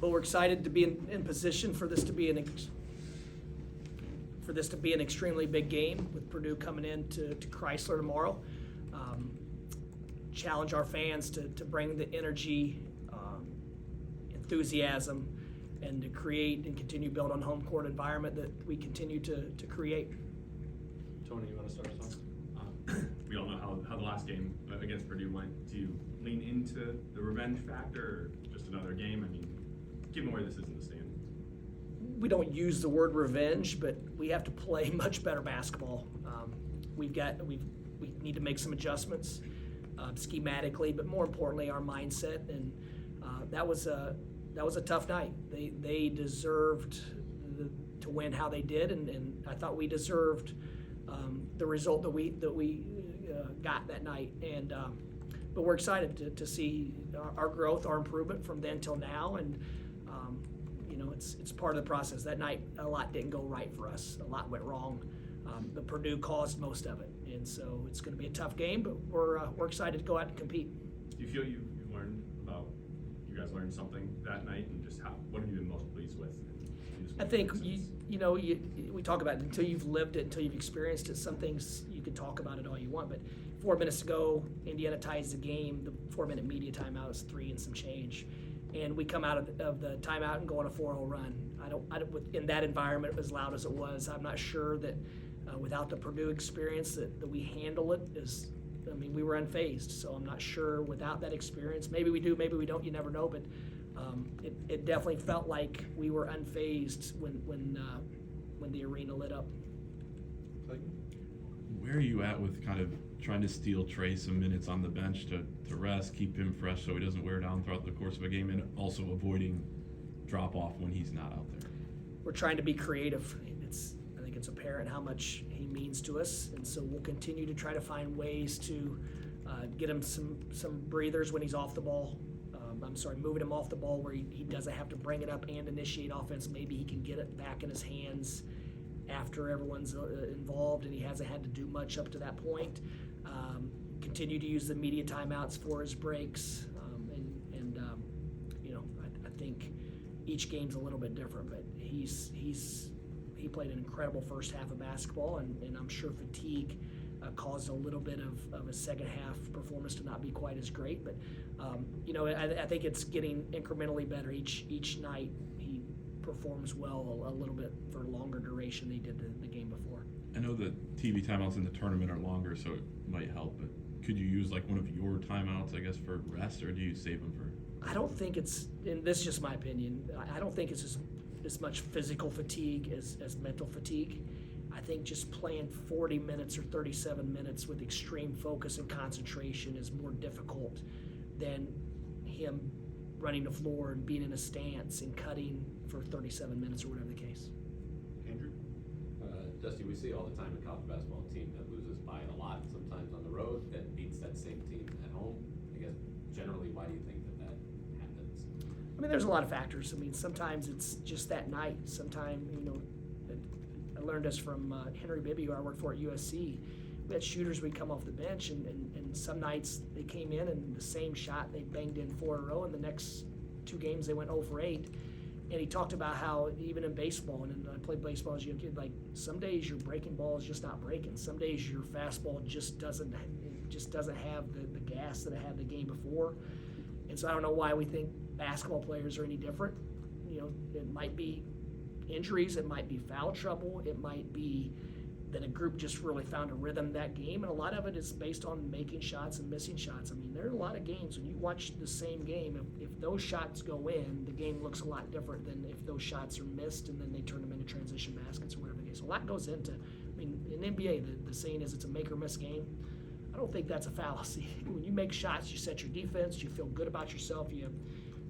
But we're excited to be in position for this to be an extremely big game with Purdue coming in to Chrysler tomorrow. Challenge our fans to bring the energy, enthusiasm, and to create and continue to build on home court environment that we continue to create. Tony, you want to start us off? We all know how the last game against Purdue went. Do you lean into the revenge factor or just another game? I mean, given where this is in the standings. We don't use the word revenge, but we have to play much better basketball. We need to make some adjustments schematically, but more importantly, our mindset. And that was a tough night. They deserved to win how they did, and I thought we deserved the result that we got that night. And but we're excited to see our growth, our improvement from then till now, and it's part of the process. That night, a lot didn't go right for us. A lot went wrong. But Purdue caused most of it, and so it's going to be a tough game. But we're excited to go out and compete. Do you feel you guys learned something that night, and just what have you been most pleased with? I think we talk about it until you've lived it, until you've experienced it. Some things you can talk about it all you want, but 4 minutes to go, Indiana ties the game. The 4-minute media timeout is 3 and some change, and we come out of the timeout and go on a 4-0 run. I don't in that environment, as loud as it was, I'm not sure that without the Purdue experience that we handle it we were unfazed. So I'm not sure without that experience. Maybe we do, maybe we don't. You never know, but. It definitely felt like we were unfazed when the arena lit up. Where are you at with kind of trying to steal Trey some minutes on the bench to rest, keep him fresh so he doesn't wear down throughout the course of a game, and also avoiding drop-off when he's not out there? We're trying to be creative. I think it's apparent how much he means to us, and so we'll continue to try to find ways to get him some breathers when he's off the ball. Moving him off the ball where he doesn't have to bring it up and initiate offense. Maybe he can get it back in his hands after everyone's involved and he hasn't had to do much up to that point. Continue to use the media timeouts for his breaks. I think each game's a little bit different, but he played an incredible first half of basketball, and I'm sure fatigue caused a little bit of a second half performance to not be quite as great, but I think it's getting incrementally better each night. He performs well a little bit for longer duration than he did the game before. I know the TV timeouts in the tournament are longer, so it might help, but could you use like one of your timeouts, I guess, for rest, or do you save them for? I don't think it's, and this is just my opinion, I don't think it's as much physical fatigue as mental fatigue. I think just playing 40 minutes or 37 minutes with extreme focus and concentration is more difficult than him running the floor and being in a stance and cutting for 37 minutes or whatever the case. Andrew? Dusty, we see all the time a college basketball team that loses by a lot, sometimes on the road, that beats that same team at home. I guess generally, why do you think that happens? There's a lot of factors. Sometimes it's just that night. Sometimes, I learned this from Henry Bibby, who I worked for at USC. We had shooters we'd come off the bench, and some nights they came in and the same shot they banged in 4 in a row, and the next 2 games they went 0 for 8. And he talked about how even in baseball, and I played baseball as a young kid, like some days your breaking ball is just not breaking. Some days your fastball just doesn't have the gas that it had the game before. And so I don't know why we think basketball players are any different. It might be injuries, it might be foul trouble, it might be that a group just really found a rhythm that game, and a lot of it is based on making shots and missing shots. There are a lot of games when you watch the same game, if those shots go in, the game looks a lot different than if those shots are missed and then they turn them into transition baskets or whatever the case. A lot goes into, in NBA, the saying is it's a make or miss game. I don't think that's a fallacy. When you make shots, you set your defense, you feel good about yourself, you have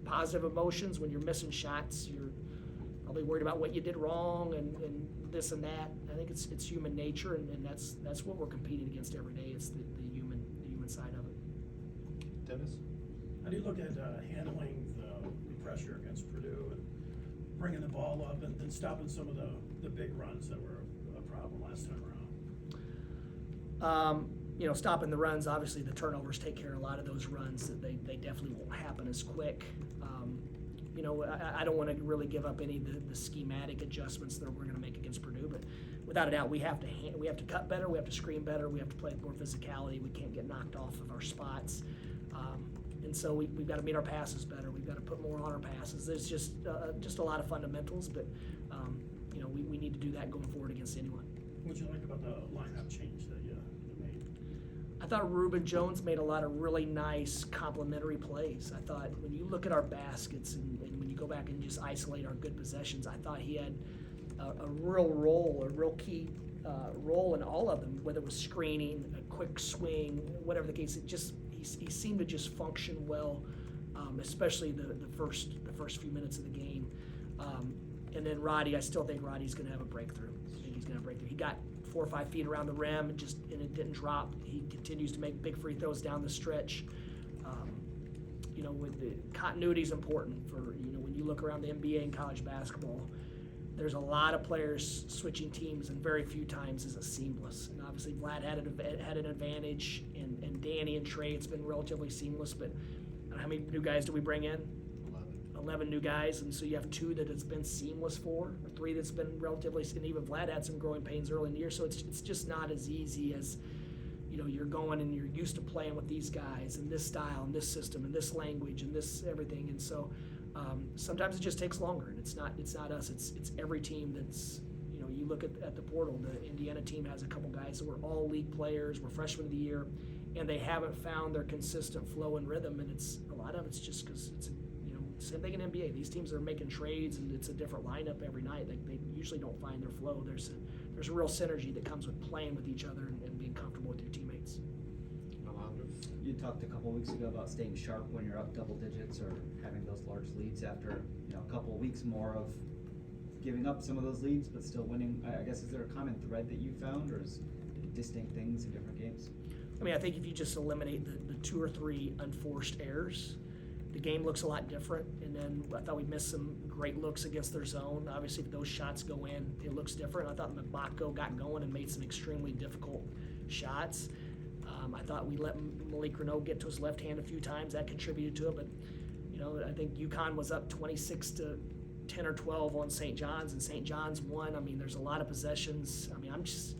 positive emotions. When you're missing shots, you're probably worried about what you did wrong and this and that. I think it's human nature, and that's what we're competing against every day. It's the human side of it. Dennis? How do you look at handling the pressure against Purdue and bringing the ball up and stopping some of the big runs that were a problem last time around? Stopping the runs, obviously the turnovers take care of a lot of those runs. That they definitely won't happen as quick. You know, I don't want to really give up any of the schematic adjustments that we're going to make against Purdue, but without a doubt, we have to cut better, we have to screen better, we have to play with more physicality. We can't get knocked off of our spots, and so we've got to meet our passes better. We've got to put more on our passes. There's just a lot of fundamentals, but you know, we need to do that going forward against anyone. What'd you like about the lineup change that you made? I thought Reuben Jones made a lot of really nice complementary plays. I thought when you look at our baskets and when you go back and just isolate our good possessions, I thought he had a real key role in all of them, whether it was screening, a quick swing, whatever the case. He seemed to just function well, especially the first few minutes of the game. And then Roddy, I still think Roddy's going to have a breakthrough. I think he's going to have a breakthrough. He got 4 or 5 feet around the rim and it didn't drop. He continues to make big free throws down the stretch. You know, with the continuity is important for, you know, when you look around the NBA and college basketball, there's a lot of players switching teams, and very few times is it seamless. And obviously Vlad had an advantage, and Danny and Trey, it's been relatively seamless. But how many new guys do we bring in? 11 new guys, and so you have 2 that it's been seamless for, or 3 that's been relatively, and even Vlad had some growing pains early in the year, so it's just not as easy as, you know, you're going and you're used to playing with these guys and this style and this system and this language and this everything, and so sometimes it just takes longer, and it's not us, it's every team that's, you know, you look at the portal, the Indiana team has a couple guys that were all league players, were freshmen of the year, and they haven't found their consistent flow and rhythm, and a lot of it's just because it's same thing in NBA. These teams are making trades, and it's a different lineup every night. They usually don't find their flow. There's a real synergy that comes with playing with each other and being comfortable with your teammates. You talked a couple weeks ago about staying sharp when you're up double digits or having those large leads after, you know, a couple weeks more of giving up some of those leads but still winning. I guess, is there a common thread that you found, or is it distinct things in different games? I mean, I think if you just eliminate the 2 or 3 unforced errors, the game looks a lot different. And then I thought we missed some great looks against their zone. Obviously, if those shots go in, it looks different. I thought Mbako got going and made some extremely difficult shots. I thought we let Malik Renault get to his left hand a few times. That contributed to it. But, you know, I think UConn was up 26-10 or 12 on St. John's, and St. John's won. I mean, there's a lot of possessions. I mean, I just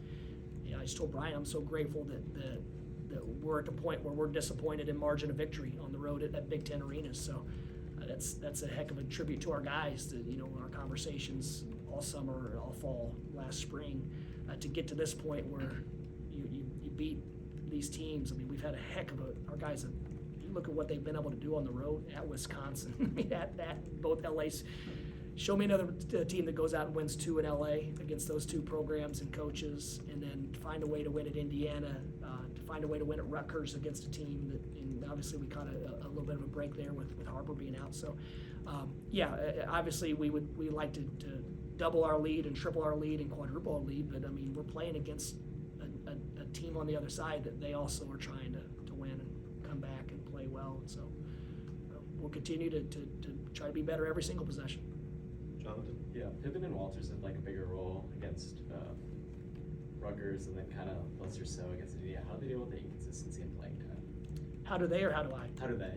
told Brian I'm so grateful that we're at the point where we're disappointed in margin of victory on the road at Big Ten arenas. So that's a heck of a tribute to our guys. That, you know, in our conversations all summer, all fall, last spring, to get to this point where you beat these teams. I mean, we've had a heck of our guys. You look at what they've been able to do on the road at Wisconsin, I mean, at both LA's. Show me another team that goes out and wins 2 in LA against those 2 programs and coaches, and then find a way to win at Indiana, to find a way to win at Rutgers against a team that, and obviously we caught a little bit of a break there with Harper being out. So, obviously we like to double our lead and triple our lead and quadruple our lead, but I mean, we're playing against a team on the other side that they also are trying to win and come back and play well. And so we'll continue to try to be better every single possession. Jonathan? Yeah, Pippen and Walters had like a bigger role against Rutgers, and then kind of less or so against Indiana. How do they deal with the inconsistency in playing time? How do they, or how do I? How do they?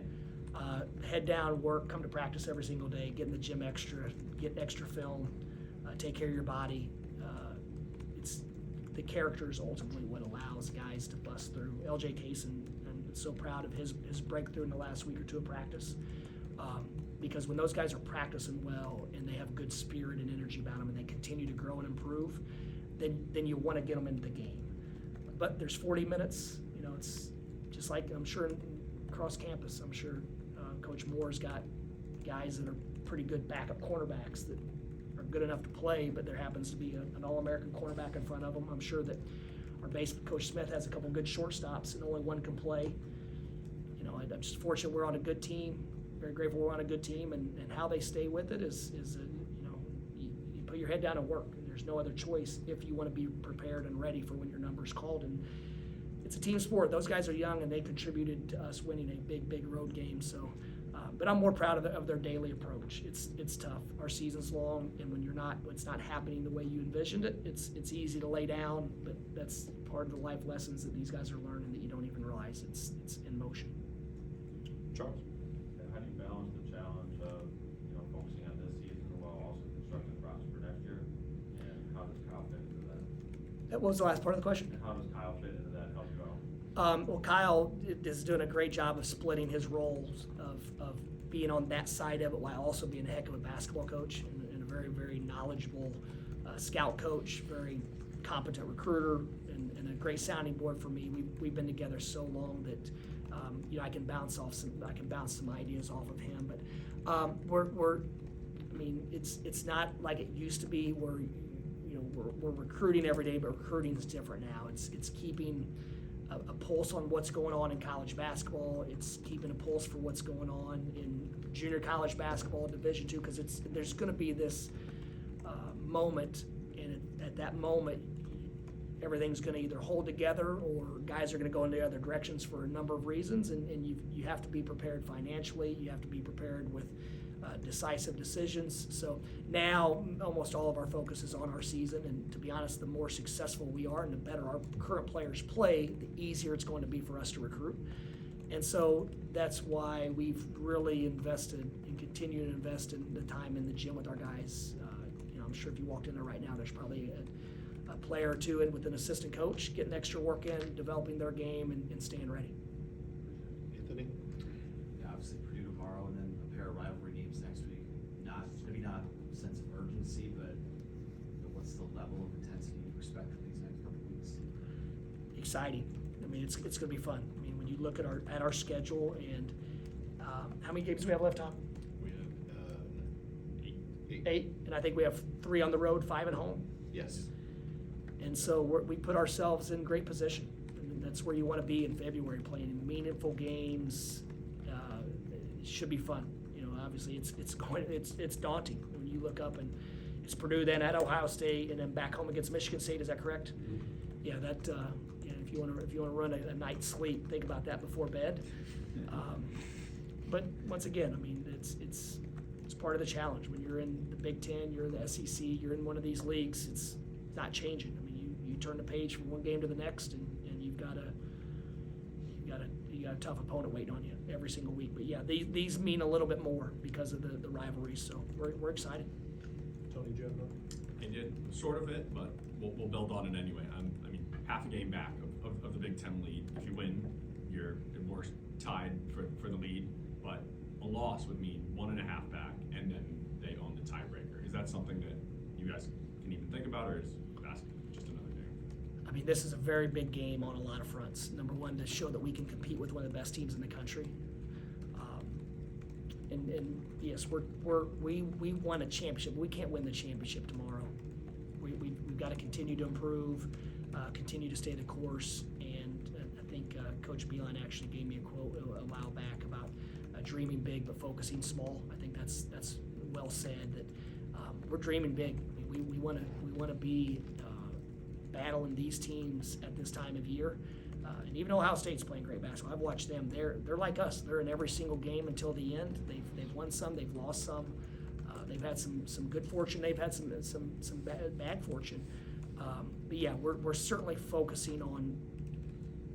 Head down, work, come to practice every single day, get in the gym extra, get extra film, take care of your body. It's the character is ultimately what allows guys to bust through. LJ Kaysen, I'm so proud of his breakthrough in the last week or 2 of practice. Because when those guys are practicing well and they have good spirit and energy about them and they continue to grow and improve, then you want to get them into the game. But there's 40 minutes, you know, it's just like I'm sure across campus, I'm sure Coach Moore's got guys that are pretty good backup cornerbacks that are good enough to play, but there happens to be an All-American cornerback in front of them. I'm sure that our base Coach Smith has a couple good shortstops and only one can play. You know, I'm just fortunate we're on a good team. Very grateful we're on a good team, and how they stay with it is you know, you put your head down and work, and there's no other choice if you want to be prepared and ready for when your number's called. And it's a team sport. Those guys are young, and they contributed to us winning a big road game. So, but I'm more proud of their daily approach. It's tough. Our season's long, and when it's not happening the way you envisioned it, it's easy to lay down. But that's part of the life lessons that these guys are learning that you don't even realize it's in motion. Charles? How do you balance the challenge of, you know, What was the last part of the question? And how does Kyle fit into that, help you out? Well, Kyle is doing a great job of splitting his roles of being on that side of it while also being a heck of a basketball coach and a very, very knowledgeable scout coach, very competent recruiter, and a great sounding board for me. We've been together so long that I can bounce some ideas off of him. But it's not like it used to be where we're recruiting every day, but recruiting is different now. It's keeping a pulse on what's going on in college basketball. It's keeping a pulse for what's going on in junior college basketball, Division II, because there's going to be this moment, and at that moment, everything's going to either hold together or guys are going to go in the other directions for a number of reasons, and you have to be prepared financially. You have to be prepared with decisive decisions. So now almost all of our focus is on our season, and to be honest, the more successful we are and the better our current players play, the easier it's going to be for us to recruit. And so that's why we've really invested and continue to invest in the time in the gym with our guys. I'm sure if you walked in there right now, there's probably a player or two in with an assistant coach getting extra work in, developing their game, and staying ready. Anthony? Yeah, obviously Purdue tomorrow and then a pair of rivalry games next week. Maybe not a sense of urgency, but what's the level of intensity you expect for these next couple of weeks? Exciting. I mean, it's going to be fun. I mean, when you look at our schedule and how many games do we have left, Tom? We have 8, and I think we have 3 on the road, 5 at home. Yes. And so we put ourselves in great position. And that's where you want to be in February, playing meaningful games. It should be fun. Obviously it's daunting when you look up and it's Purdue, then at Ohio State, and then back home against Michigan State. Is that correct? Mm-hmm. Yeah. That if you want to run a night's sleep, think about that before bed. But once again, I mean, it's part of the challenge. When you're in the Big Ten, you're in the SEC, you're in one of these leagues, it's not changing. I mean, you turn the page from one game to the next, and you've got a tough opponent waiting on you every single week. But yeah, these mean a little bit more because of the rivalries. So we're excited. Tony, do you have another? They did sort of it, but we'll build on it anyway. I mean, half a game back of the Big Ten lead. If you win, you're more tied for the lead, but a loss would mean 1.5 back, and then they own the tiebreaker. Is that something that you guys can even think about, or is basketball just another day? I mean, this is a very big game on a lot of fronts. Number one, to show that we can compete with one of the best teams in the country. And yes, we won a championship. We can't win the championship tomorrow. We've got to continue to improve, continue to stay the course. And I think Coach Beeline actually gave me a quote a while back about dreaming big but focusing small. I think that's well said. That we're dreaming big. I mean, we want to be battling these teams at this time of year. And even Ohio State's playing great basketball. I've watched them. They're like us. They're in every single game until the end. They've won some. They've lost some. They've had some good fortune. They've had some bad fortune. But yeah, we're certainly focusing on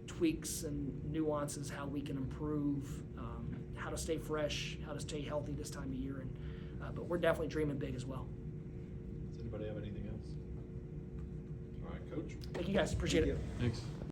tweaks and nuances, how we can improve, how to stay fresh, how to stay healthy this time of year. And but we're definitely dreaming big as well. Does anybody have anything else? All right, Coach. Thank you guys. Appreciate it. Thanks.